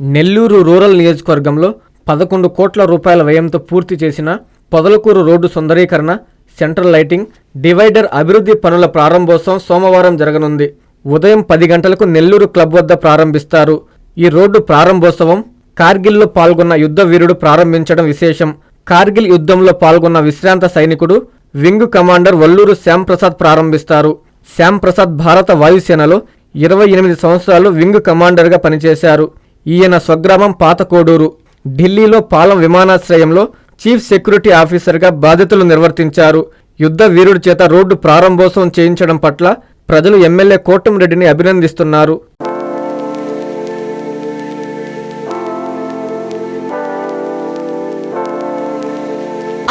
Nellore rural నియోజకవర్గంలో 11 కోట్ల రూపాయల వ్యయంతో పూర్తి చేసిన పొదలకూరు రోడ్డు సుందరీకరణ, సెంట్రల్ లైటింగ్, డివైడర్ అభివృద్ధి పనుల ప్రారంభోత్సవం సోమవారం జరగనుంది. ఉదయం 10 గంటలకు నెల్లూరు క్లబ్ వద్ద ప్రారంభిస్తారు. ఈ రోడ్డు ప్రారంభోత్సవం కార్గిల్లో పాల్గొన్న యుద్ధ వీరుడు ప్రారంభించడం విశేషం. కార్గిల్ యుద్ధంలో పాల్గొన్న విశ్రాంత సైనికుడు వింగ్ కమాండర్ వల్లూరు శ్యాంప్రసాద్ ప్రారంభిస్తారు. శ్యాంప్రసాద్ భారత వాయుసేనలో 28 సంవత్సరాలు వింగ్ కమాండర్గా పనిచేశారు. ఈయన స్వగ్రామం పాతకోడూరు. ఢిల్లీలో పాలం విమానాశ్రయంలో చీఫ్ సెక్యూరిటీ ఆఫీసర్గా బాధ్యతలు నిర్వర్తించారు. యుద్ధ వీరుడి చేత రోడ్డు ప్రారంభోత్సవం చేయించడం పట్ల ప్రజలు ఎమ్మెల్యే కోటంరెడ్డిని అభినందిస్తున్నారు.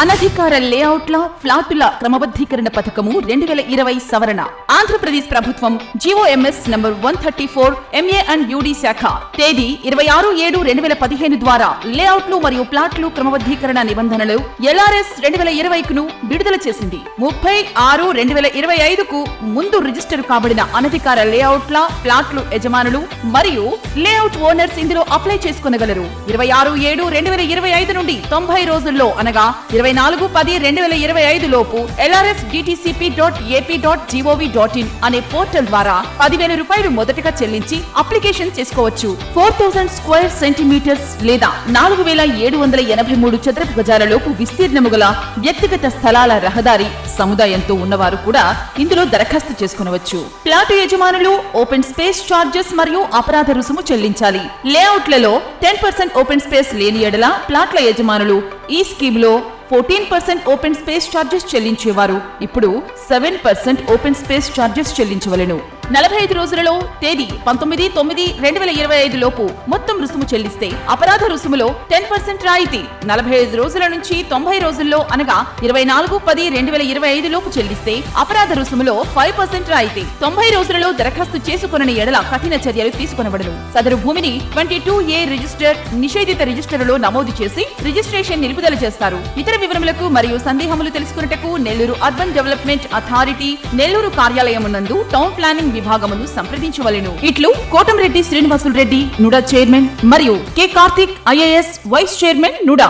అనధికార లేఅవుట్ల ఫ్లాటుల క్రమబద్ధీకరణ పథకము 2020 సవరణ. ఆంధ్రప్రదేశ్ ప్రభుత్వం GOMS number 134 MA and UD శాఖ తేదీ 26/7/2015 ద్వారా లేఅవుట్లు మరియు ప్లాట్లు క్రమబద్ధీకరణ నిబంధనలు LRS 2020ను విడుదల చేసింది. 30/6/2025కు ముందు రిజిస్టర్ కాబడిన అనధికార లేఅవుట్ల ప్లాట్లు యజమానులు మరియు లేఅవుట్ ఓనర్స్ ఇందులో అప్లై చేసుకొనగలరు. 26/7/2025 నుండి 90 రోజుల్లో అనగా 24/10/2025 లోపు lrsdtcp.ap.gov.in అనే పోర్టల్ ద్వారా 10,000 రూపాయలు మొదటగా చెల్లించి అప్లికేషన్ చేసుకోవచ్చు. 4000 స్క్వేర్ సెంటీమీటర్స్ లేదా 4783 చదరపు గజాల లోపు విస్తీర్ణము గల వ్యక్తిగత స్థలాల రహదారి సముదాయంతో ఉన్నవారు కూడా ఇందులో దరఖాస్తు చేసుకునవచ్చు. ప్లాటు యజమానులు ఓపెన్ స్పేస్ చార్జెస్ మరియు అపరాధ రుసుము చెల్లించాలి. లేఅవుట్లలో 10% ఓపెన్ స్పేస్ లేని ఎడల ప్లాట్ల యజమానులు ఈ స్కీమ్ లో 14% ఓపెన్ స్పేస్ చార్జెస్ చెల్లించేవారు ఇప్పుడు 7% ఓపెన్ స్పేస్ చార్జెస్ చెల్లించవలెను. 45 రోజులలో తేదీ 19/9/2025 లోపు మొత్తం రుసుము చెల్లిస్తే అపరాధ రుసుములో 10% రాయితీ. 45 రోజుల నుంచి 90 రోజుల్లో అనగా 24/10/2025 లోపు చెల్లిస్తే అపరాధ రుసుములో 5% రాయితీ. 90 రోజులలో దరఖాస్తు చేసుకొనని ఎడల కఠిన చర్యలు తీసుకొనబడును. సదరు భూమిని 22A రిజిస్టర్ నిషేధిత రిజిస్టరులో నమోదు చేసి రిజిస్ట్రేషన్ నిలుపుదల చేస్తారు. ఇతర వివరములకు మరియు సందేహములు తెలుసుకున్నటకు Nellore urban development authority Nellore కార్యాలయమునందు టౌన్ ప్లానింగ్ విభాగమును సంప్రదించవలెను. ఇట్లు కోటంరెడ్డి శ్రీనివాసులు రెడ్డి నుడా చైర్మన్ మరియు K Karthik IAS vice chairman NUDA.